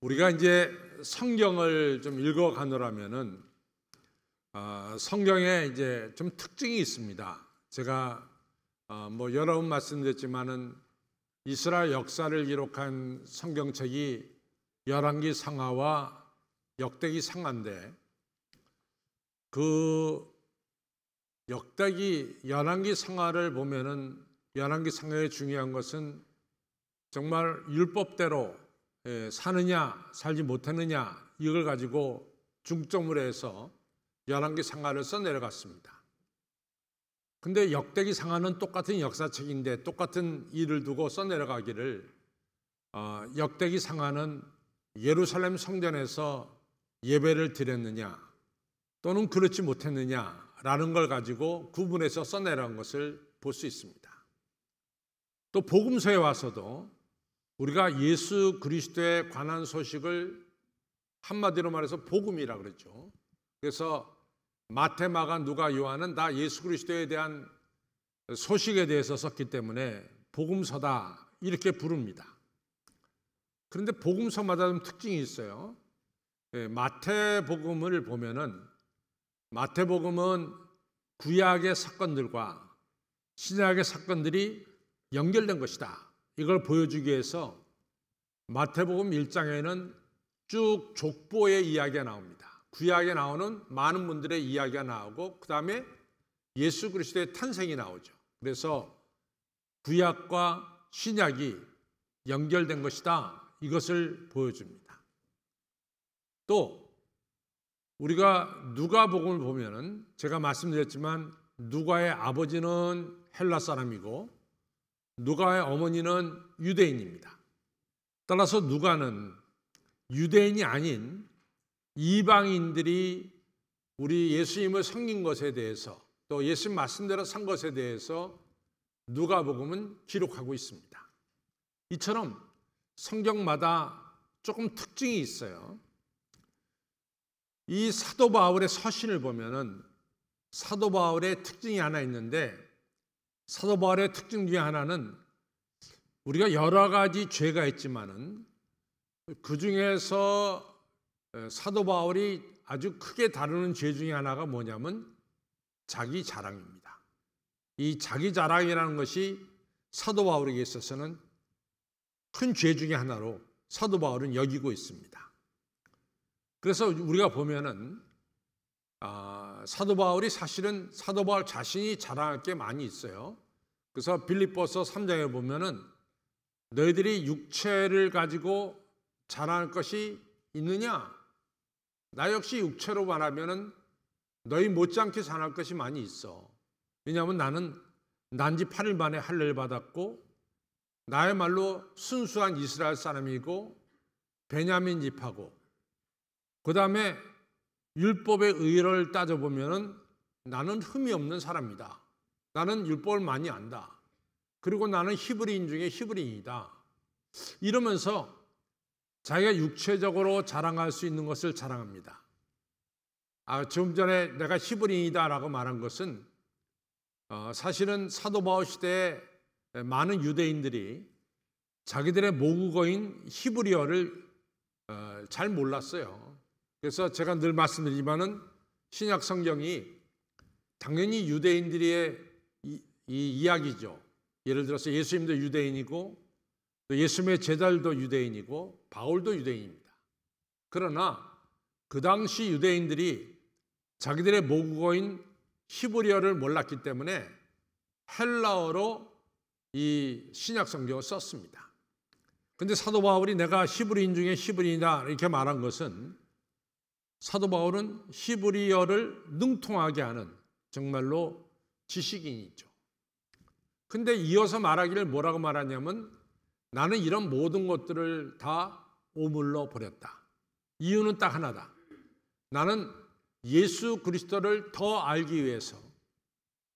우리가 이제 성경을 좀 읽어가노라면은 성경에 이제 좀 특징이 있습니다. 제가 뭐 여러 번 말씀드렸지만은 이스라엘 역사를 기록한 성경책이 열왕기 상하와 역대기 상하인데, 그 열왕기 상하를 보면은 열왕기 상하의 중요한 것은 정말 율법대로 사느냐 살지 못하느냐 이걸 가지고 중점으로 해서 열왕기 상하를 써내려갔습니다. 근데 역대기 상하는 똑같은 역사책인데 똑같은 일을 두고 써내려가기를 역대기 상하는 예루살렘 성전에서 예배를 드렸느냐 또는 그렇지 못했느냐라는 걸 가지고 구분해서 써내려간 것을 볼 수 있습니다. 또 복음서에 와서도 우리가 예수 그리스도에 관한 소식을 한마디로 말해서 복음이라 그러죠. 그래서 마태, 마가, 누가, 요한은 다 예수 그리스도에 대한 소식에 대해서 썼기 때문에 복음서다 이렇게 부릅니다. 그런데 복음서마다 좀 특징이 있어요. 마태복음을 보면은 마태복음은 구약의 사건들과 신약의 사건들이 연결된 것이다. 이걸 보여주기 위해서 마태복음 1장에는 쭉 족보의 이야기가 나옵니다. 구약에 나오는 많은 분들의 이야기가 나오고 그 다음에 예수 그리스도의 탄생이 나오죠. 그래서 구약과 신약이 연결된 것이다. 이것을 보여줍니다. 또 우리가 누가복음을 보면은 제가 말씀드렸지만 누가의 아버지는 헬라 사람이고 누가의 어머니는 유대인입니다. 따라서 누가는 유대인이 아닌 이방인들이 우리 예수님을 섬긴 것에 대해서 또 예수님 말씀대로 산 것에 대해서 누가복음은 기록하고 있습니다. 이처럼 성경마다 조금 특징이 있어요. 이 사도 바울의 서신을 보면은 사도 바울의 특징이 하나 있는데, 사도 바울의 특징 중에 하나는 우리가 여러 가지 죄가 있지만은 그 중에서 사도 바울이 아주 크게 다루는 죄 중에 하나가 뭐냐면 자기 자랑입니다. 이 자기 자랑이라는 것이 사도 바울에게 있어서는 큰 죄 중에 하나로 사도 바울은 여기고 있습니다. 그래서 우리가 보면은 사도 바울이 사실은 사도 바울 자신이 자랑할 게 많이 있어요. 그래서 빌립보서 3장에 보면은 너희들이 육체를 가지고 자랑할 것이 있느냐? 나 역시 육체로 말하면은 너희 못지않게 자랑할 것이 많이 있어. 왜냐하면 나는 난지 8일 만에 할례를 받았고 나야말로 순수한 이스라엘 사람이고 베냐민 집하고 그 다음에 율법의 의를 따져보면은 나는 흠이 없는 사람이다. 나는 율법을 많이 안다. 그리고 나는 히브리인 중에 히브리인이다. 이러면서 자기가 육체적으로 자랑할 수 있는 것을 자랑합니다. 좀 전에 내가 히브리인이다라고 말한 것은 사실은 사도 바울 시대에 많은 유대인들이 자기들의 모국어인 히브리어를 잘 몰랐어요. 그래서 제가 늘 말씀드리지만은 신약 성경이 당연히 유대인들의 이 이야기죠. 예를 들어서 예수님도 유대인이고 또 예수님의 제자들도 유대인이고 바울도 유대인입니다. 그러나 그 당시 유대인들이 자기들의 모국어인 히브리어를 몰랐기 때문에 헬라어로 이 신약 성경을 썼습니다. 그런데 사도 바울이 내가 히브리인 중에 히브리인이다 이렇게 말한 것은 사도 바울은 히브리어를 능통하게 하는 정말로 지식인이죠. 근데 이어서 말하기를 뭐라고 말하냐면 나는 이런 모든 것들을 다 오물러 버렸다. 이유는 딱 하나다. 나는 예수 그리스도를 더 알기 위해서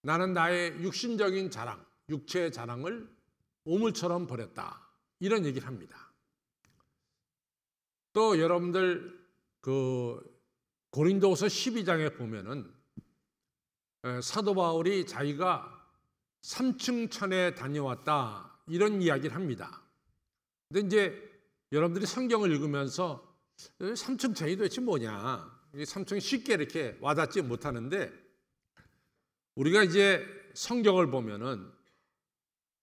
나는 나의 육신적인 자랑, 육체의 자랑을 오물처럼 버렸다. 이런 얘기를 합니다. 또 여러분들 고린도후서 12장에 보면은 사도 바울이 자기가 3층 천에 다녀왔다 이런 이야기를 합니다. 근데 이제 여러분들이 성경을 읽으면서 삼층천이 도대체 뭐냐? 이게 삼층이 쉽게 이렇게 와닿지 못하는데, 우리가 이제 성경을 보면은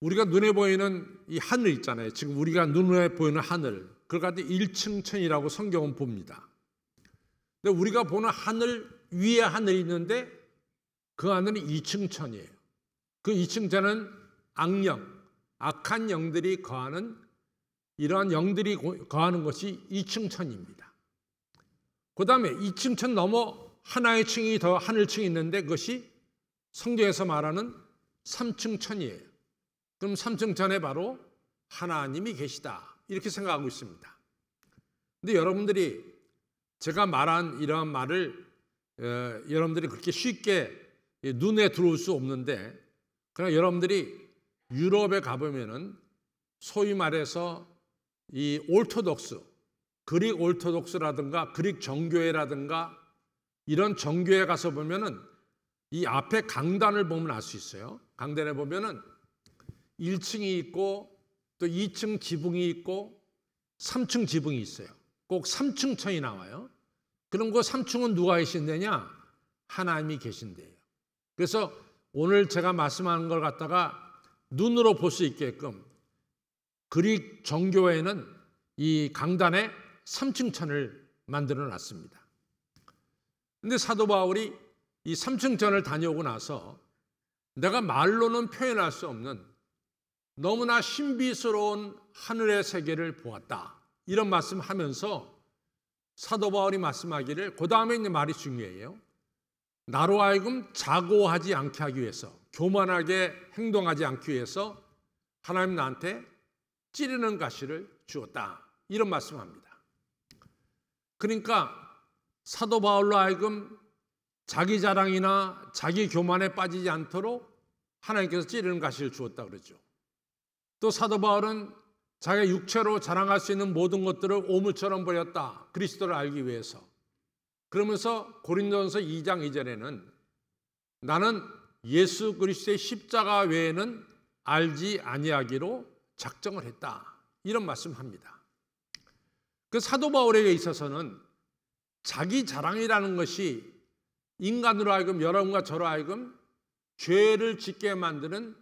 우리가 눈에 보이는 이 하늘 있잖아요. 지금 우리가 눈에 보이는 하늘, 그걸 갖다 1층천이라고 성경은 봅니다. 근데 우리가 보는 하늘 위에 하늘이 있는데 그 하늘은 2층천이에요. 그 2층천은 악령, 악한 영들이 거하는, 이러한 영들이 거하는 것이 2층천입니다. 그 다음에 2층천 넘어 하나의 층이 더 하늘층이 있는데 그것이 성경에서 말하는 3층천이에요. 그럼 3층천에 바로 하나님이 계시다, 이렇게 생각하고 있습니다. 근데 여러분들이 제가 말한 이러한 말을 여러분들이 그렇게 쉽게 눈에 들어올 수 없는데, 그러나 여러분들이 유럽에 가보면은 소위 말해서 이 올토독스, 그릭 올토독스라든가 그릭 정교회라든가 이런 정교회 가서 보면은 이 앞에 강단을 보면 알 수 있어요. 강단에 보면은 1층이 있고 또 2층 지붕이 있고 3층 지붕이 있어요. 꼭 3층천이 나와요. 그럼 그 3층은 누가 계신데냐? 하나님이 계신데요. 그래서 오늘 제가 말씀하는 걸 갖다가 눈으로 볼 수 있게끔 그릭 정교회는 이 강단에 3층천을 만들어 놨습니다. 근데 사도 바울이 이 3층천을 다녀오고 나서 내가 말로는 표현할 수 없는 너무나 신비스러운 하늘의 세계를 보았다, 이런 말씀하면서 사도 바울이 말씀하기를, 그 다음에 있는 말이 중요해요. 나로 하여금 자고하지 않게 하기 위해서, 교만하게 행동하지 않기 위해서 하나님 나한테 찌르는 가시를 주었다, 이런 말씀합니다. 그러니까 사도 바울로 하여금 자기 자랑이나 자기 교만에 빠지지 않도록 하나님께서 찌르는 가시를 주었다 그러죠. 또 사도 바울은 자기가 육체로 자랑할 수 있는 모든 것들을 오물처럼 버렸다, 그리스도를 알기 위해서. 그러면서 고린도전서 2장 2절에는 나는 예수 그리스도의 십자가 외에는 알지 아니하기로 작정을 했다, 이런 말씀합니다. 그 사도 바울에게 있어서는 자기 자랑이라는 것이 인간으로 하여금, 여러분과 저로 하여금 죄를 짓게 만드는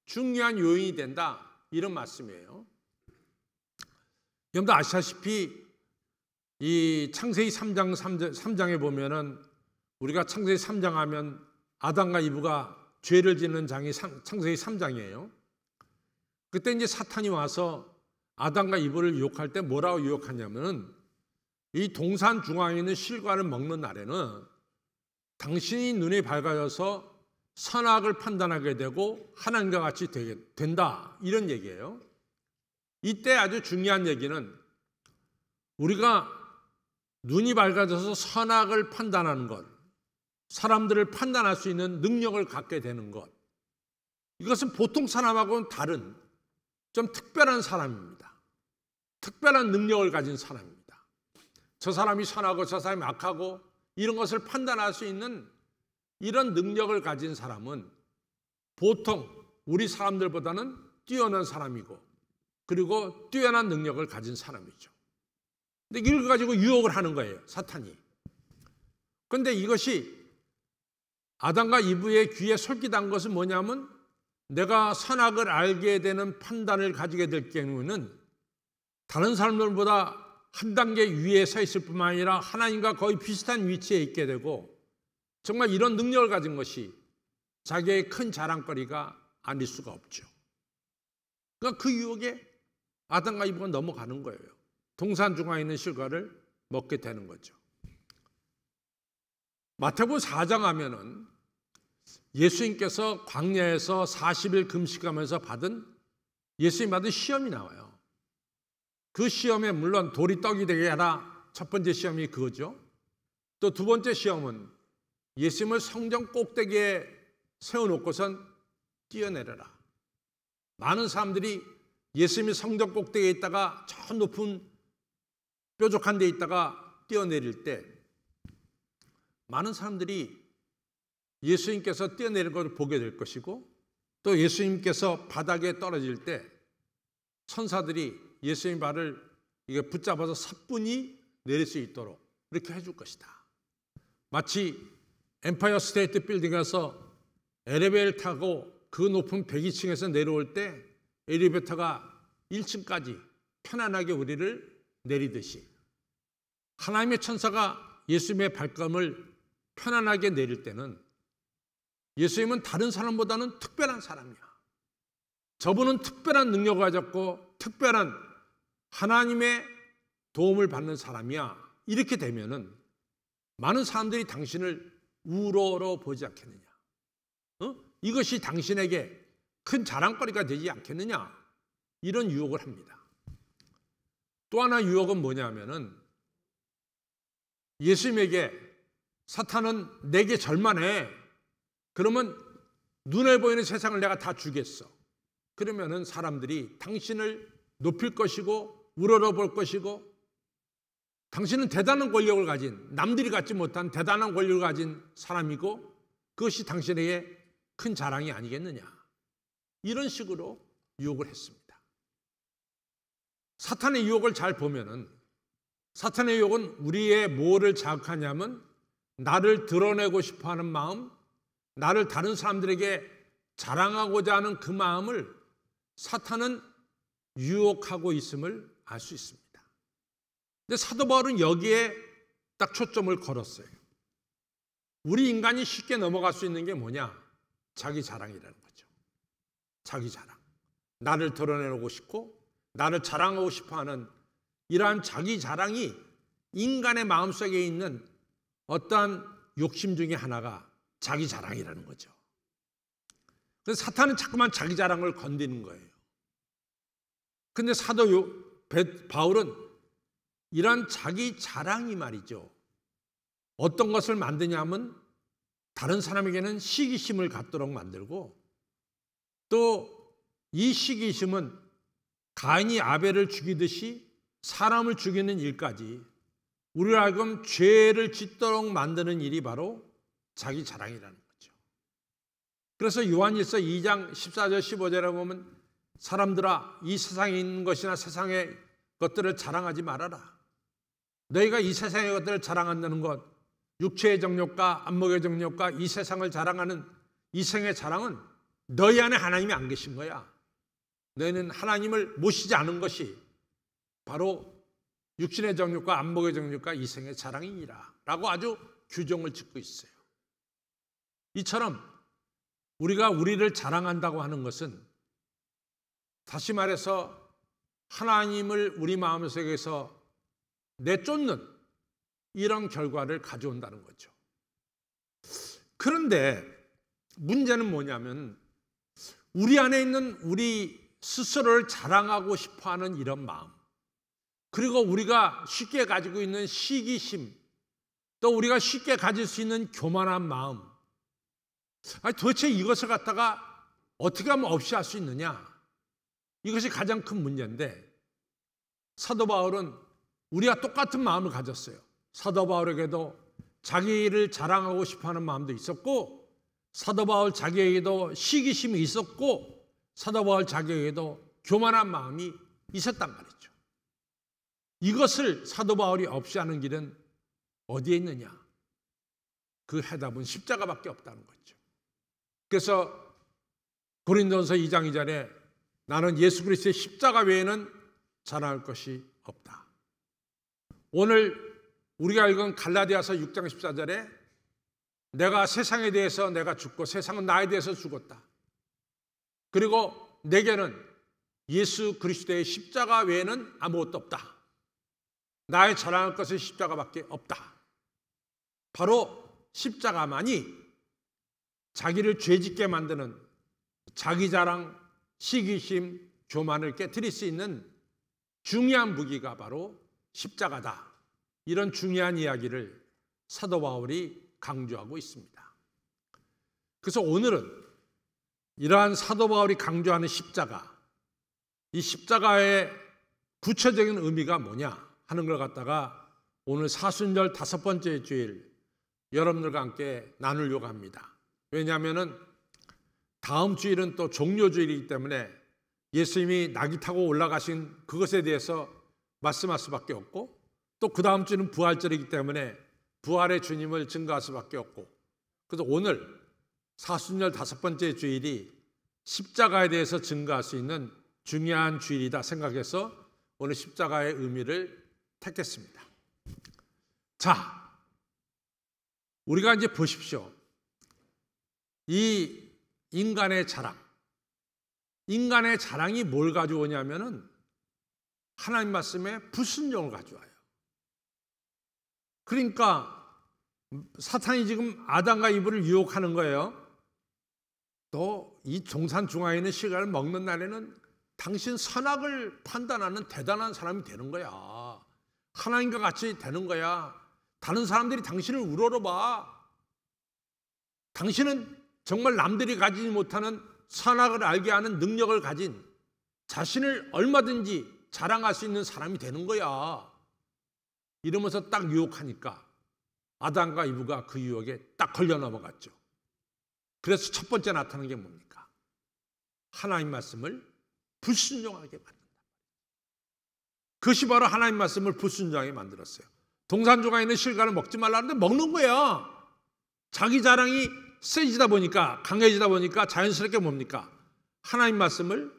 중요한 요인이 된다, 이런 말씀이에요. 여러분도 아시다시피 이 창세기 3장에 보면은, 우리가 창세기 3장 하면 아담과 이브가 죄를 짓는 장이 창세기 3장이에요. 그때 이제 사탄이 와서 아담과 이브를 유혹할 때 뭐라고 유혹하냐면은, 이 동산 중앙에 있는 실과를 먹는 날에는 당신이 눈이 밝아져서 선악을 판단하게 되고 하나님과 같이 되게 된다, 이런 얘기예요. 이때 아주 중요한 얘기는, 우리가 눈이 밝아져서 선악을 판단하는 것, 사람들을 판단할 수 있는 능력을 갖게 되는 것, 이것은 보통 사람하고는 다른 좀 특별한 사람입니다. 특별한 능력을 가진 사람입니다. 저 사람이 선하고 저 사람이 악하고 이런 것을 판단할 수 있는 이런 능력을 가진 사람은 보통 우리 사람들보다는 뛰어난 사람이고, 그리고 뛰어난 능력을 가진 사람이죠. 근데 이걸 가지고 유혹을 하는 거예요, 사탄이. 그런데 이것이 아담과 이브의 귀에 솔깃한 것은 뭐냐면, 내가 선악을 알게 되는 판단을 가지게 될 경우는 다른 사람들보다 한 단계 위에 서 있을 뿐만 아니라 하나님과 거의 비슷한 위치에 있게 되고, 정말 이런 능력을 가진 것이 자기의 큰 자랑거리가 아닐 수가 없죠. 그러니까 그 유혹에 아담과 이브가 넘어가는 거예요. 동산 중앙에 있는 실과를 먹게 되는 거죠. 마태복음 4장 하면은 예수님께서 광야에서 40일 금식하면서 예수님 받은 시험이 나와요. 그 시험에 물론 돌이 떡이 되게 하라, 첫 번째 시험이 그거죠. 또 두 번째 시험은 예수님을 성전 꼭대기에 세워놓고선 뛰어내려라. 많은 사람들이 예수님이 성전 꼭대기에 있다가 저 높은 뾰족한 데 있다가 뛰어내릴 때, 많은 사람들이 예수님께서 뛰어내릴 것을 보게 될 것이고, 또 예수님께서 바닥에 떨어질 때 천사들이 예수님 발을 이게 붙잡아서 사뿐히 내릴 수 있도록 이렇게 해줄 것이다. 마치 엠파이어 스테이트 빌딩에서 엘리베이터를 타고 그 높은 102층에서 내려올 때 엘리베이터가 1층까지 편안하게 우리를 내리듯이 하나님의 천사가 예수님의 발걸음을 편안하게 내릴 때는 예수님은 다른 사람보다는 특별한 사람이야. 저분은 특별한 능력을 가졌고 특별한 하나님의 도움을 받는 사람이야. 이렇게 되면은 많은 사람들이 당신을 우러러 보지 않겠느냐? 이것이 당신에게 큰 자랑거리가 되지 않겠느냐? 이런 유혹을 합니다. 또 하나 유혹은 뭐냐면은 예수님에게 사탄은 내게 절만해. 그러면 눈에 보이는 세상을 내가 다 주겠어. 그러면은 사람들이 당신을 높일 것이고 우러러 볼 것이고 당신은 대단한 권력을 가진 남들이 갖지 못한 대단한 권력을 가진 사람이고 그것이 당신에게 큰 자랑이 아니겠느냐. 이런 식으로 유혹을 했습니다. 사탄의 유혹을 잘 보면은 사탄의 유혹은 우리의 뭐를 자극하냐면 나를 드러내고 싶어하는 마음, 나를 다른 사람들에게 자랑하고자 하는 그 마음을 사탄은 유혹하고 있음을 알 수 있습니다. 근데 사도 바울은 여기에 딱 초점을 걸었어요. 우리 인간이 쉽게 넘어갈 수 있는 게 뭐냐? 자기 자랑이라는 거죠. 자기 자랑. 나를 드러내고 싶고 나를 자랑하고 싶어하는 이러한 자기 자랑이 인간의 마음속에 있는 어떠한 욕심 중에 하나가 자기 자랑이라는 거죠. 그래서 사탄은 자꾸만 자기 자랑을 건드리는 거예요. 근데 사도 바울은 이런 자기 자랑이 말이죠. 어떤 것을 만드냐면 다른 사람에게는 시기심을 갖도록 만들고 또 이 시기심은 가인이 아벨을 죽이듯이 사람을 죽이는 일까지 우리를 하여금 죄를 짓도록 만드는 일이 바로 자기 자랑이라는 거죠. 그래서 요한일서 2장 14절 15절에 보면 사람들아 이 세상에 있는 것이나 세상의 것들을 자랑하지 말아라. 너희가 이 세상의 것들을 자랑한다는 것, 육체의 정욕과 안목의 정욕과 이 세상을 자랑하는 이 생의 자랑은 너희 안에 하나님이 안 계신 거야. 너희는 하나님을 모시지 않은 것이 바로 육신의 정욕과 안목의 정욕과 이 생의 자랑이니라 라고 아주 규정을 짓고 있어요. 이처럼 우리가 우리를 자랑한다고 하는 것은 다시 말해서 하나님을 우리 마음속에서 내쫓는 이런 결과를 가져온다는 거죠. 그런데 문제는 뭐냐면 우리 안에 있는 우리 스스로를 자랑하고 싶어하는 이런 마음, 그리고 우리가 쉽게 가지고 있는 시기심, 또 우리가 쉽게 가질 수 있는 교만한 마음, 도대체 이것을 갖다가 어떻게 하면 없이 할 수 있느냐? 이것이 가장 큰 문제인데 사도 바울은 우리가 똑같은 마음을 가졌어요. 사도 바울에게도 자기를 자랑하고 싶어하는 마음도 있었고 사도 바울 자기에게도 시기심이 있었고 사도 바울 자기에게도 교만한 마음이 있었단 말이죠. 이것을 사도 바울이 없이 하는 길은 어디에 있느냐? 그 해답은 십자가밖에 없다는 거죠. 그래서 고린도전서 2장 2절에 나는 예수 그리스도의 십자가 외에는 자랑할 것이 없다. 오늘 우리가 읽은 갈라디아서 6장 14절에 내가 세상에 대해서 내가 죽고 세상은 나에 대해서 죽었다. 그리고 내게는 예수 그리스도의 십자가 외에는 아무것도 없다. 나의 자랑할 것은 십자가밖에 없다. 바로 십자가만이 자기를 죄짓게 만드는 자기 자랑, 시기심, 교만을 깨트릴 수 있는 중요한 무기가 바로 십자가다. 이런 중요한 이야기를 사도 바울이 강조하고 있습니다. 그래서 오늘은 이러한 사도 바울이 강조하는 십자가, 이 십자가의 구체적인 의미가 뭐냐 하는 걸 갖다가 오늘 사순절 5번째 주일 여러분들과 함께 나누려고 합니다. 왜냐하면 다음 주일은 또 종료주일이기 때문에 예수님이 낙이 타고 올라가신 그것에 대해서 말씀할 수밖에 없고, 또 그 다음 주는 부활절이기 때문에 부활의 주님을 증거할 수밖에 없고, 그래서 오늘 사순절 5번째 주일이 십자가에 대해서 증거할 수 있는 중요한 주일이다 생각해서 오늘 십자가의 의미를 택했습니다. 자, 우리가 이제 보십시오. 이 인간의 자랑이 뭘 가져오냐면은 하나님 말씀에 불순종을 가져와요. 그러니까 사탄이 지금 아담과 이브를 유혹하는 거예요. 너 이 동산 중앙에 있는 실과를 먹는 날에는 당신 선악을 판단하는 대단한 사람이 되는 거야. 하나님과 같이 되는 거야. 다른 사람들이 당신을 우러러봐. 당신은 정말 남들이 가지지 못하는 선악을 알게 하는 능력을 가진, 자신을 얼마든지 자랑할 수 있는 사람이 되는 거야. 이러면서 딱 유혹하니까 아담과 이브가 그 유혹에 딱 걸려 넘어갔죠. 그래서 첫 번째 나타나는 게 뭡니까? 하나님 말씀을 불순종하게 만든다. 그것이 바로 하나님 말씀을 불순종하게 만들었어요. 동산중앙에 있는 실과를 먹지 말라는데 먹는 거야. 자기 자랑이 세지다 보니까, 강해지다 보니까 자연스럽게 뭡니까? 하나님 말씀을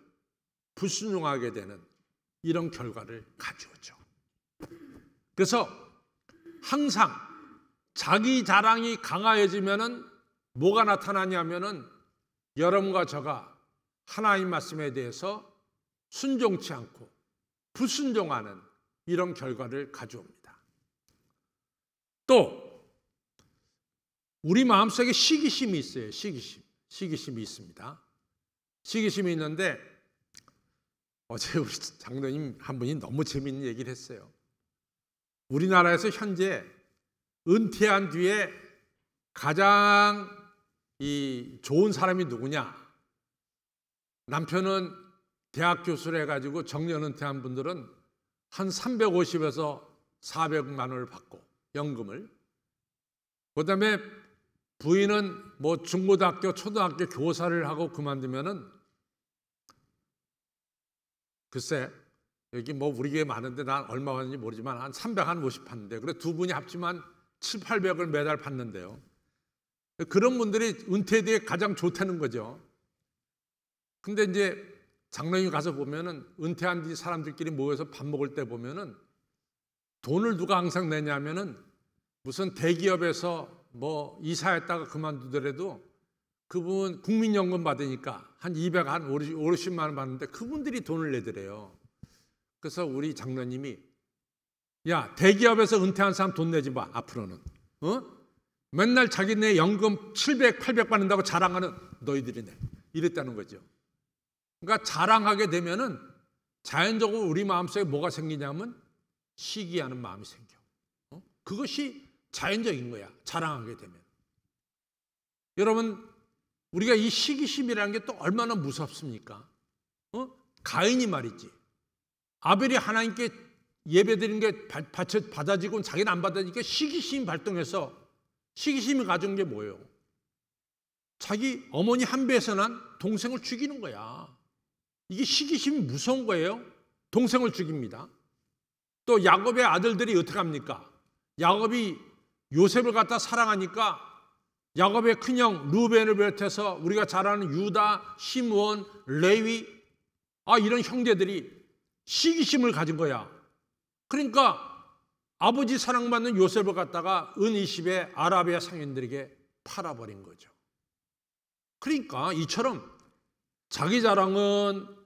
불순종하게 되는 이런 결과를 가져오죠. 그래서 항상 자기 자랑이 강해지면은 뭐가 나타나냐면은 여러분과 저가 하나님 말씀에 대해서 순종치 않고 불순종하는 이런 결과를 가져옵니다. 또 우리 마음속에 시기심이 있어요. 시기심이 있습니다. 시기심이 있는데 어제 우리 장로님 한 분이 너무 재미있는 얘기를 했어요. 우리나라에서 현재 은퇴한 뒤에 가장 좋은 사람이 누구냐? 남편은 대학 교수를 해가지고 정년 은퇴한 분들은 한 350에서 400만 원을 받고 연금을, 그다음에 부인은 뭐 중고등학교, 초등학교 교사를 하고 그만두면은 글쎄 여기 뭐 우리 교회 많은데 난 얼마 받는지 모르지만 한 350 받는데, 그래 두 분이 합치면 7, 800을 매달 받는데요. 그런 분들이 은퇴 뒤에 가장 좋다는 거죠. 근데 이제 장로님 가서 보면은 은퇴한 뒤 사람들끼리 모여서 밥 먹을 때 보면은 돈을 누가 항상 내냐면은 무슨 대기업에서 뭐 이사했다가 그만두더라도 그분 국민연금 받으니까 한 200, 한 50만 원 받는데 그분들이 돈을 내더래요. 그래서 우리 장로님이 야, 대기업에서 은퇴한 사람 돈 내지 마, 앞으로는. 맨날 자기네 연금 700, 800 받는다고 자랑하는 너희들이 내. 이랬다는 거죠. 그러니까 자랑하게 되면은 자연적으로 우리 마음속에 뭐가 생기냐면 시기하는 마음이 생겨. 그것이 자연적인 거야. 자랑하게 되면. 여러분, 우리가 이 시기심이라는 게 또 얼마나 무섭습니까? 가인이 말이지. 아벨이 하나님께 예배드린 게 받아지고 자기는 안 받아지니까 시기심이 발동해서, 시기심이 가져온 게 뭐예요? 자기 어머니 한 배에서 난 동생을 죽이는 거야. 이게 시기심이 무서운 거예요. 동생을 죽입니다. 또 야곱의 아들들이 어떻게 합니까? 야곱이 요셉을 갖다 사랑하니까 야곱의 큰형 루벤을 비롯해서 우리가 잘 아는 유다, 시므온, 레위, 이런 형제들이 시기심을 가진 거야. 그러니까 아버지 사랑받는 요셉을 갖다가 은 20의 아라비아 상인들에게 팔아버린 거죠. 그러니까 이처럼 자기 자랑은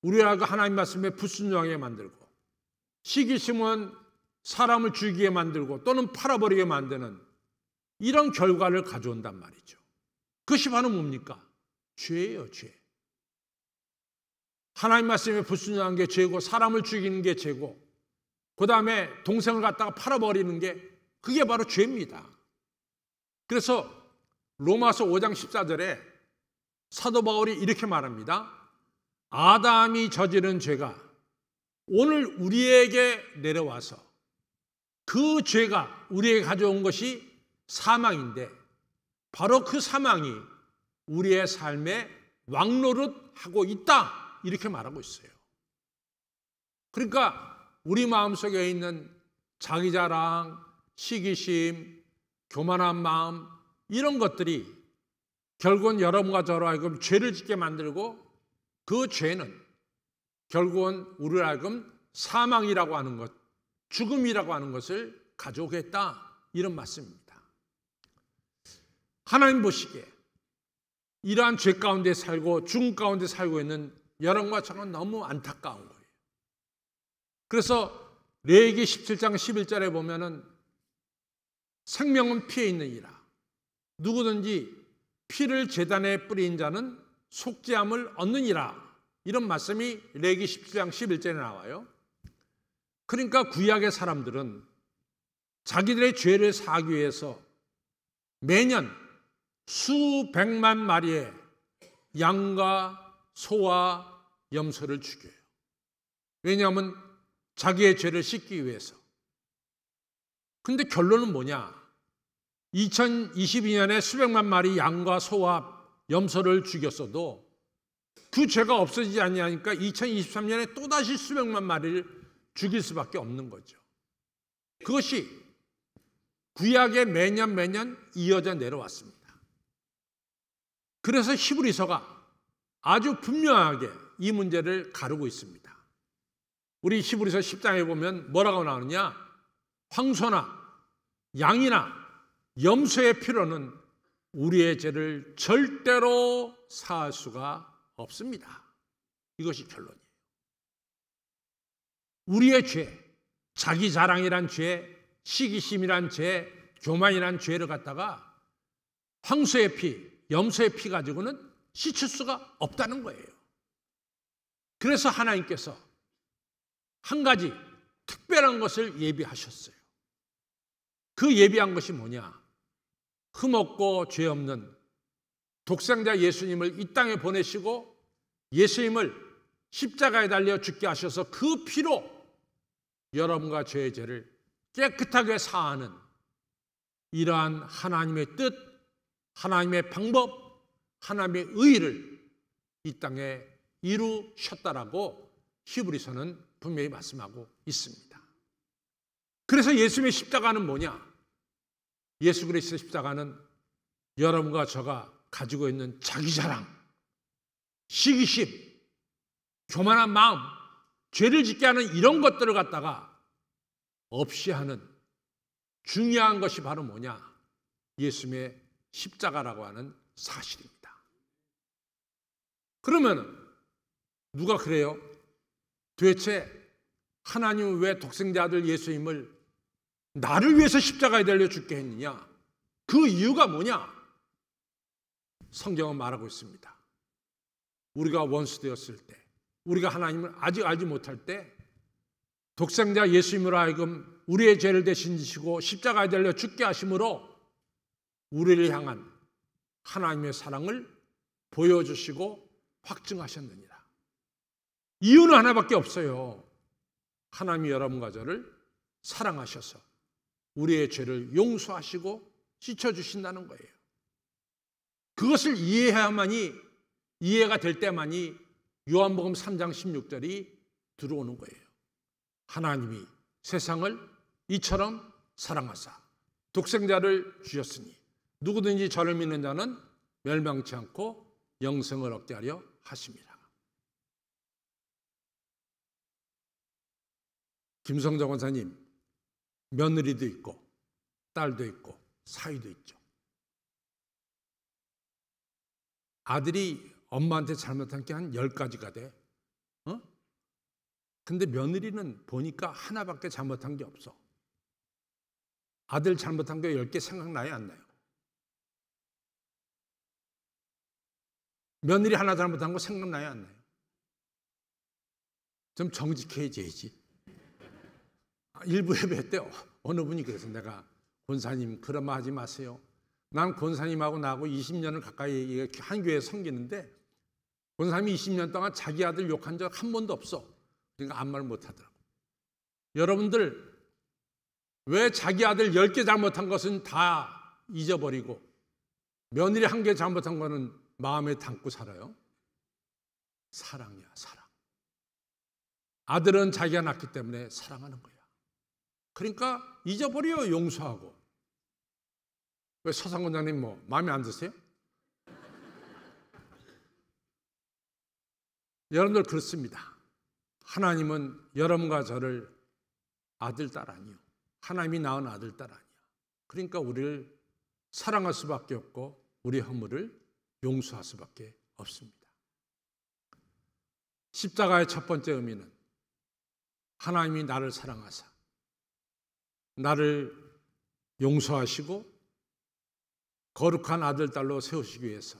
우리가 하나님 말씀에 불순종하게 만들고, 시기심은 사람을 죽이게 만들고 또는 팔아버리게 만드는 이런 결과를 가져온단 말이죠. 그것이 바로 뭡니까? 죄예요, 죄. 하나님 말씀에 불순종한 게 죄고, 사람을 죽이는 게 죄고, 그 다음에 동생을 갖다가 팔아버리는 게, 그게 바로 죄입니다. 그래서 로마서 5장 14절에 사도 바울이 이렇게 말합니다. 아담이 저지른 죄가 오늘 우리에게 내려와서 그 죄가 우리에게 가져온 것이 사망인데, 바로 그 사망이 우리의 삶에 왕노릇하고 있다, 이렇게 말하고 있어요. 그러니까 우리 마음속에 있는 자기자랑, 시기심, 교만한 마음 이런 것들이 결국은 여러분과 저로 하여금 죄를 짓게 만들고 그 죄는 결국은 우리를 하여금 사망이라고 하는 것, 죽음이라고 하는 것을 가져오겠다 이런 말씀입니다. 하나님 보시기에 이러한 죄 가운데 살고 죽음 가운데 살고 있는 여러분과 저는 너무 안타까운 거예요. 그래서 레위기 17장 11절에 보면은 생명은 피에 있느니라. 누구든지 피를 제단에 뿌린 자는 속죄함을 얻느니라. 이런 말씀이 레위기 17장 11절에 나와요. 그러니까 구약의 사람들은 자기들의 죄를 사하기 위해서 매년 수백만 마리의 양과 소와 염소를 죽여요. 왜냐하면 자기의 죄를 씻기 위해서. 근데 결론은 뭐냐? 2022년에 수백만 마리 양과 소와 염소를 죽였어도 그 죄가 없어지지 않냐니까 2023년에 또다시 수백만 마리를 죽일 수밖에 없는 거죠. 그것이 구약에 매년 이어져 내려왔습니다. 그래서 히브리서가 아주 분명하게 이 문제를 가르고 있습니다. 우리 히브리서 10장에 보면 뭐라고 나오느냐? 황소나 양이나 염소의 피로는 우리의 죄를 절대로 사할 수가 없습니다. 이것이 결론이에요. 우리의 죄, 자기 자랑이란 죄, 시기심이란 죄, 교만이란 죄를 갖다가 황소의 피, 염소의 피 가지고는 씻을 수가 없다는 거예요. 그래서 하나님께서 한 가지 특별한 것을 예비하셨어요. 그 예비한 것이 뭐냐? 흠없고 죄 없는 독생자 예수님을 이 땅에 보내시고 예수님을 십자가에 달려 죽게 하셔서 그 피로 여러분과 저의 죄를 깨끗하게 사하는 이러한 하나님의 뜻, 하나님의 방법, 하나님의 의의를 이 땅에 이루셨다라고 히브리서는 분명히 말씀하고 있습니다. 그래서 예수님의 십자가는 뭐냐? 예수 그리스도의 십자가는 여러분과 저가 가지고 있는 자기 자랑, 시기심, 교만한 마음, 죄를 짓게 하는 이런 것들을 갖다가 없이 하는 중요한 것이 바로 뭐냐? 예수님의 십자가라고 하는 사실입니다. 그러면 누가 그래요? 도대체 하나님은 왜 독생자 아들 예수님을 나를 위해서 십자가에 달려 죽게 했느냐? 그 이유가 뭐냐? 성경은 말하고 있습니다. 우리가 원수 되었을 때, 우리가 하나님을 아직 알지 못할 때 독생자 예수님으로 하여금 우리의 죄를 대신 지시고 십자가에 달려 죽게 하심으로 우리를 향한 하나님의 사랑을 보여주시고 확증하셨느니라. 이유는 하나밖에 없어요. 하나님이 여러분과 저를 사랑하셔서 우리의 죄를 용서하시고 씻어주신다는 거예요. 그것을 이해가 될 때만이 요한복음 3장 16절이 들어오는 거예요. 하나님이 세상을 이처럼 사랑하사 독생자를 주셨으니 누구든지 저를 믿는 자는 멸망치 않고 영생을 얻게 하려 하심이라. 김성정 원사님, 며느리도 있고 딸도 있고 사위도 있죠. 아들이 엄마한테 잘못한 게 한 10가지가 돼. 근데 며느리는 보니까 하나밖에 잘못한 게 없어. 아들 잘못한 게 10개 생각나요, 안 나요? 며느리 하나 잘못한 거 생각나요, 안 나요? 좀 정직해져야지. 일부 예배 때 어느 분이 그래서 내가 권사님 그런 말 하지 마세요. 난 권사님하고 나하고 20년을 가까이 한 교회에 섬기는데 권사님이 20년 동안 자기 아들 욕한 적 한 번도 없어. 그러니까 아무 말 못하더라고. 여러분들 왜 자기 아들 10개 잘못한 것은 다 잊어버리고 며느리 1개 잘못한 거는 마음에 담고 살아요? 사랑이야, 사랑. 아들은 자기가 낳기 때문에 사랑하는 거야. 그러니까 잊어버려, 용서하고. 왜 서상 원장님 뭐 마음에 안 드세요? 여러분들 그렇습니다. 하나님은 여러분과 저를 아들, 딸 아니요. 하나님이 낳은 아들, 딸 아니야. 그러니까 우리를 사랑할 수밖에 없고 우리 허물을 용서할 수밖에 없습니다. 십자가의 첫 번째 의미는 하나님이 나를 사랑하사 나를 용서하시고 거룩한 아들, 딸로 세우시기 위해서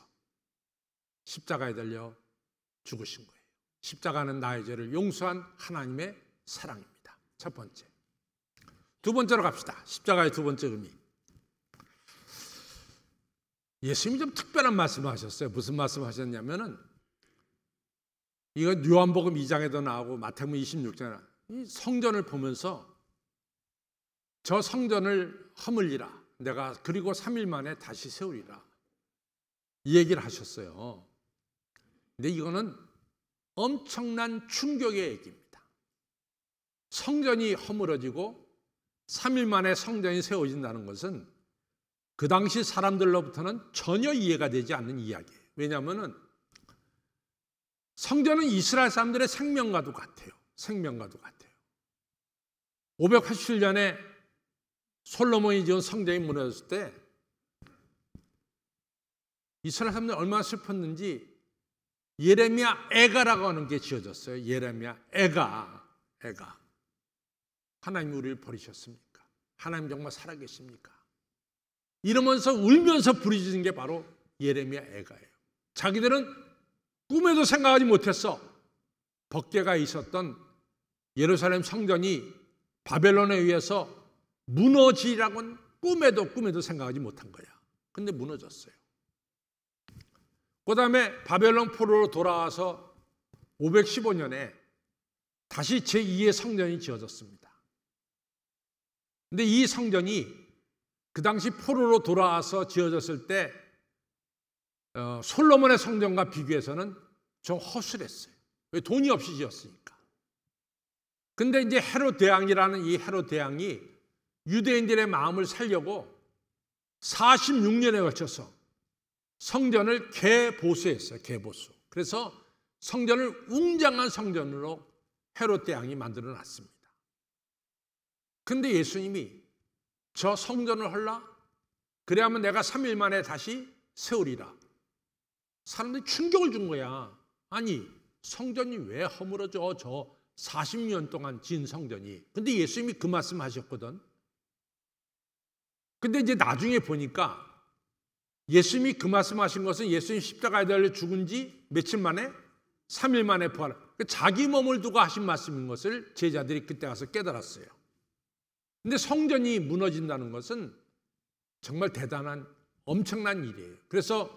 십자가에 달려 죽으신 거예요. 십자가는 나의 죄를 용서한 하나님의 사랑입니다. 첫 번째. 두 번째로 갑시다. 십자가의 두 번째 의미. 예수님이 좀 특별한 말씀을 하셨어요. 무슨 말씀을 하셨냐면은 이건 요한복음 2장에도 나오고 마태복음 26장에 이 성전을 보면서 저 성전을 허물리라. 내가 그리고 3일 만에 다시 세우리라. 이 얘기를 하셨어요. 근데 이거는 엄청난 충격의 얘기입니다. 성전이 허물어지고 3일 만에 성전이 세워진다는 것은 그 당시 사람들로부터는 전혀 이해가 되지 않는 이야기예요. 왜냐하면 성전은 이스라엘 사람들의 생명과도 같아요. 생명과도 같아요. 587년에 솔로몬이 지은 성전이 무너졌을 때 이스라엘 사람들이 얼마나 슬펐는지 예레미야 애가라고 하는 게 지어졌어요. 예레미야 애가. 하나님 우리를 버리셨습니까? 하나님 정말 살아계십니까? 이러면서 울면서 부르짖은 게 바로 예레미야 애가예요. 자기들은 꿈에도 생각하지 못했어. 법궤가 있었던 예루살렘 성전이 바벨론에 의해서 무너지라고는 꿈에도 생각하지 못한 거야. 근데 무너졌어요. 그 다음에 바벨론 포로로 돌아와서 515년에 다시 제2의 성전이 지어졌습니다. 근데 이 성전이 그 당시 포로로 돌아와서 지어졌을 때 솔로몬의 성전과 비교해서는 좀 허술했어요. 왜? 돈이 없이 지었으니까. 근데 이제 헤롯 대왕이라는 이 헤롯 대왕이 유대인들의 마음을 살려고 46년에 걸쳐서 성전을 개보수했어요. 개보수. 그래서 성전을 웅장한 성전으로 헤롯 대왕이 만들어 놨습니다. 근데 예수님이 저 성전을 헐라? 그래야만 내가 3일 만에 다시 세우리라. 사람들이 충격을 준 거야. 아니, 성전이 왜 허물어져? 저 40년 동안 지은 성전이. 근데 예수님이 그 말씀 하셨거든. 근데 이제 나중에 보니까 예수님이 그 말씀하신 것은 예수님 십자가에 달려 죽은 지 며칠 만에? 3일 만에 부활. 자기 몸을 두고 하신 말씀인 것을 제자들이 그때 가서 깨달았어요. 근데 성전이 무너진다는 것은 정말 대단한 엄청난 일이에요. 그래서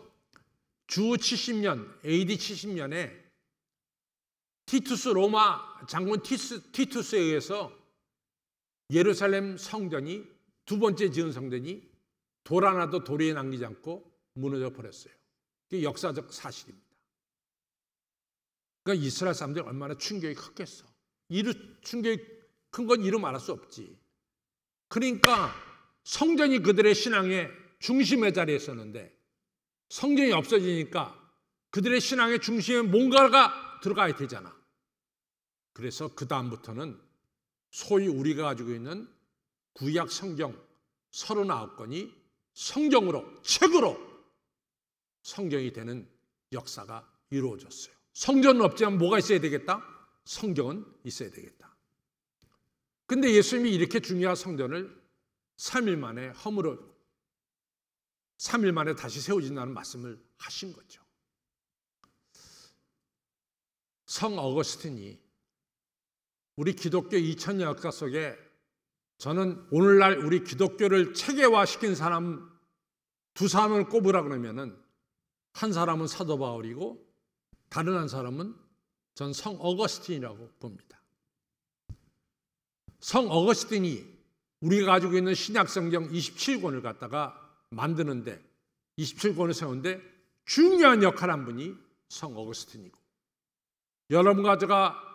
주 70년, AD 70년에 티투스 로마 장군 티투스에 의해서 예루살렘 성전이 두 번째 지은 성전이 돌 하나도 도리에 남기지 않고 무너져 버렸어요. 그게 역사적 사실입니다. 그러니까 이스라엘 사람들이 얼마나 충격이 컸겠어. 충격이 큰 건 이루 말할 수 없지. 그러니까 성전이 그들의 신앙의 중심의 자리에 있었는데 성전이 없어지니까 그들의 신앙의 중심에 뭔가가 들어가야 되잖아. 그래서 그 다음부터는 소위 우리가 가지고 있는 구약 성경 39권이 성경으로, 책으로 성경이 되는 역사가 이루어졌어요. 성전은 없지만 뭐가 있어야 되겠다? 성경은 있어야 되겠다. 근데 예수님이 이렇게 중요한 성전을 3일 만에 3일 만에 다시 세워진다는 말씀을 하신 거죠. 성 어거스틴이 우리 기독교 2000년 역사 속에 저는 오늘날 우리 기독교를 체계화시킨 사람 두 사람을 꼽으라 그러면은 한 사람은 사도 바울이고 다른 한 사람은 전 성 어거스틴이라고 봅니다. 성 어거스틴이 우리가 가지고 있는 신약 성경 27권을 갖다가 만드는데 27권을 세우는데 중요한 역할을 한 분이 성 어거스틴이고 여러분과 제가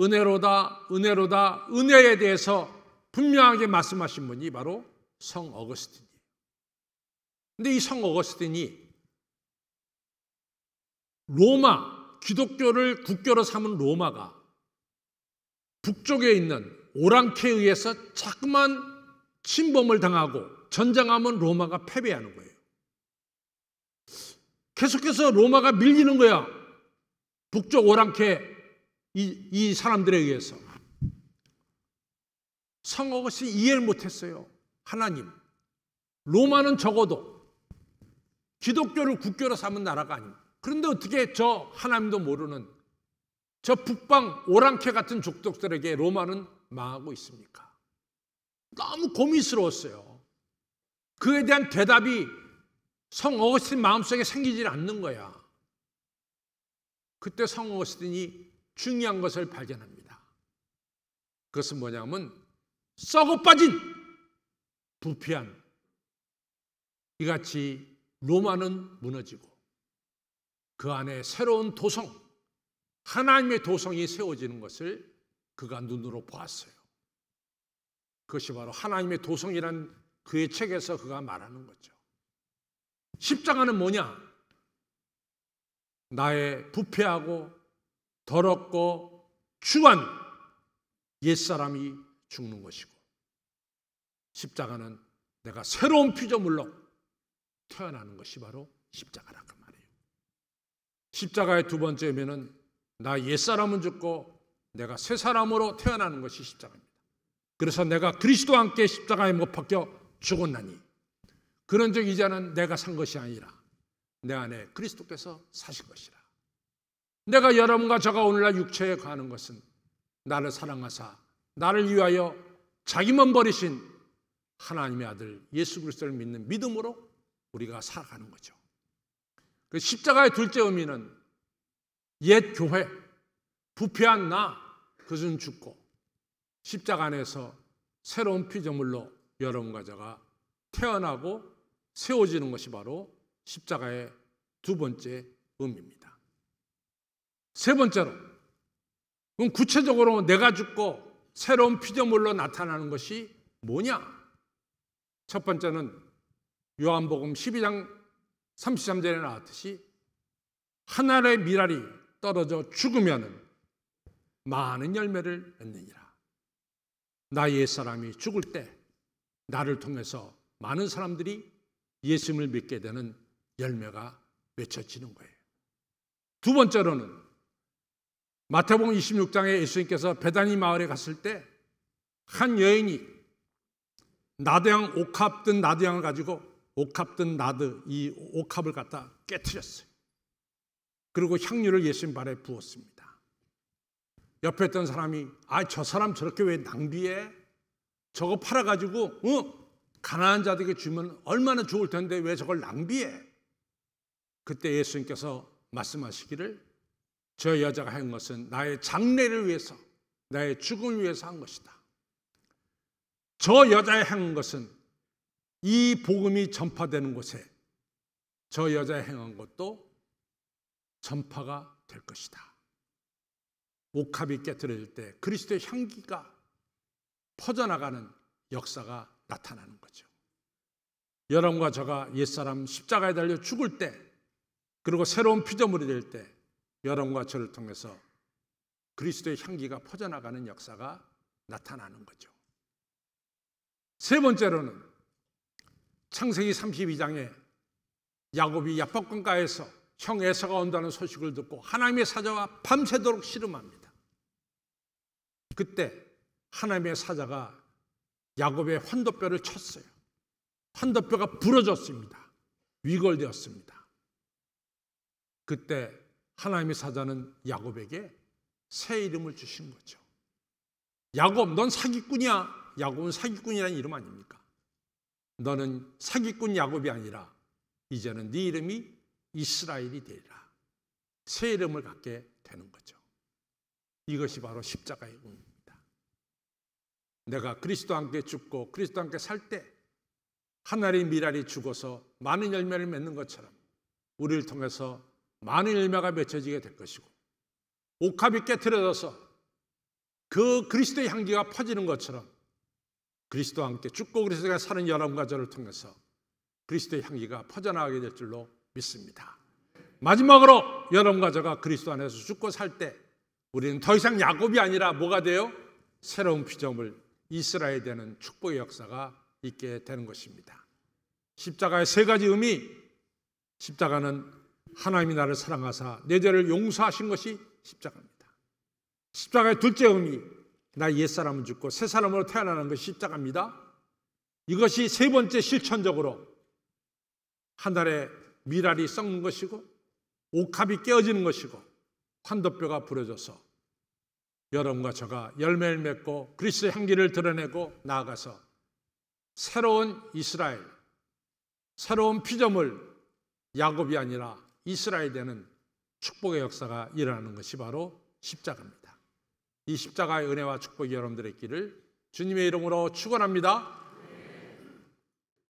은혜로다, 은혜로다, 은혜에 대해서 분명하게 말씀하신 분이 바로 성 어거스틴이에요. 근데 이 성 어거스틴이 로마, 기독교를 국교로 삼은 로마가 북쪽에 있는 오랑캐에 의해서 자꾸만 침범을 당하고 전쟁하면 로마가 패배하는 거예요. 계속해서 로마가 밀리는 거야. 북쪽 오랑캐 이 사람들에 의해서. 성 어거스틴이 이해를 못했어요. 하나님, 로마는 적어도 기독교를 국교로 삼은 나라가 아닙니다. 그런데 어떻게 저 하나님도 모르는 저 북방 오랑캐 같은 족속들에게 로마는 망하고 있습니까? 너무 고민스러웠어요. 그에 대한 대답이 성 어거스틴 마음속에 생기질 않는 거야. 그때 성 어거스틴이 중요한 것을 발견합니다. 그것은 뭐냐면 썩어 빠진 부패한 이같이 로마는 무너지고 그 안에 새로운 도성, 하나님의 도성이 세워지는 것을 그가 눈으로 보았어요. 그것이 바로 하나님의 도성이란 그의 책에서 그가 말하는 거죠. 십자가는 뭐냐? 나의 부패하고 더럽고 추한 옛사람이 죽는 것이고, 십자가는 내가 새로운 피조물로 태어나는 것이 바로 십자가라 그 말이에요. 십자가의 두 번째 의미는 나 옛사람은 죽고 내가 새 사람으로 태어나는 것이 십자가입니다. 그래서 내가 그리스도와 함께 십자가에 못 박혀 죽었나니 그런즉 이제는 내가 산 것이 아니라 내 안에 그리스도께서 사신 것이라. 내가 여러분과 저가 오늘날 육체에 가는 것은 나를 사랑하사 나를 위하여 자기만 버리신 하나님의 아들 예수 그리스도를 믿는 믿음으로 우리가 살아가는 거죠. 그 십자가의 둘째 의미는 옛 교회, 부패한 나, 그것은 죽고 십자가 안에서 새로운 피조물로 여러분과 저가 태어나고 세워지는 것이 바로 십자가의 두 번째 의미입니다. 세 번째로, 그럼 구체적으로 내가 죽고 새로운 피조물로 나타나는 것이 뭐냐? 첫 번째는 요한복음 12장 33절에 나왔듯이 한 알의 밀알이 떨어져 죽으면 많은 열매를 맺느니라. 나 옛사람이 죽을 때 나를 통해서 많은 사람들이 예수님을 믿게 되는 열매가 맺혀지는 거예요. 두 번째로는 마태복음 26장에 예수님께서 베다니 마을에 갔을 때 한 여인이 나도양 옥합 든 나도양을 가지고 옥합 든 나드 이 옥합을 갖다 깨트렸어요. 그리고 향유를 예수님 발에 부었습니다. 옆에 있던 사람이 저 사람 저렇게 왜 낭비해? 저거 팔아가지고 가난한 자들에게 주면 얼마나 좋을 텐데 왜 저걸 낭비해? 그때 예수님께서 말씀하시기를 저 여자가 한 것은 나의 장래를 위해서 나의 죽음을 위해서 한 것이다. 저 여자의 행한 것은 이 복음이 전파되는 곳에 저 여자의 행한 것도 전파가 될 것이다. 옥합이 깨트려질 때 그리스도의 향기가 퍼져나가는 역사가 나타나는 거죠. 여러분과 저가 옛사람 십자가에 달려 죽을 때 그리고 새로운 피조물이 될 때 여러분과 저를 통해서 그리스도의 향기가 퍼져나가는 역사가 나타나는 거죠. 세 번째로는 창세기 32장에 야곱이 야복강가에서 형 에서가 온다는 소식을 듣고 하나님의 사자와 밤새도록 씨름합니다. 그때 하나님의 사자가 야곱의 환도뼈를 쳤어요. 환도뼈가 부러졌습니다. 위골되었습니다. 그때 하나님의 사자는 야곱에게 새 이름을 주신 거죠. 야곱, 넌 사기꾼이야. 야곱은 사기꾼이라는 이름 아닙니까? 너는 사기꾼 야곱이 아니라 이제는 네 이름이 이스라엘이 되리라. 새 이름을 갖게 되는 거죠. 이것이 바로 십자가의 의미입니다. 내가 그리스도와 함께 죽고 그리스도와 함께 살 때 하나의 밀알이 죽어서 많은 열매를 맺는 것처럼 우리를 통해서 많은 열매가 맺혀지게 될 것이고 옥합이 깨트려져서 그 그리스도의 향기가 퍼지는 것처럼 그리스도와 함께 죽고 그리스도가 사는 여러분과 저를 통해서 그리스도의 향기가 퍼져나가게 될 줄로 믿습니다. 마지막으로 여러분과 저가 그리스도 안에서 죽고 살 때 우리는 더 이상 야곱이 아니라 뭐가 돼요? 새로운 피조물 이스라엘이 되는 축복의 역사가 있게 되는 것입니다. 십자가의 세 가지 의미, 십자가는 하나님이 나를 사랑하사 내 죄를 용서하신 것이 십자가입니다. 십자가의 둘째 의미, 나 옛사람은 죽고 새 사람으로 태어나는 것이 십자가입니다. 이것이 세 번째 실천적으로 한 달에 밀알이 썩는 것이고 옥합이 깨어지는 것이고 환도뼈가 부러져서 여러분과 저가 열매를 맺고 그리스도의 향기를 드러내고 나아가서 새로운 이스라엘, 새로운 피조물 야곱이 아니라 이스라엘 되는 축복의 역사가 일어나는 것이 바로 십자가입니다. 이 십자가의 은혜와 축복이 여러분들의 길을 주님의 이름으로 축원합니다.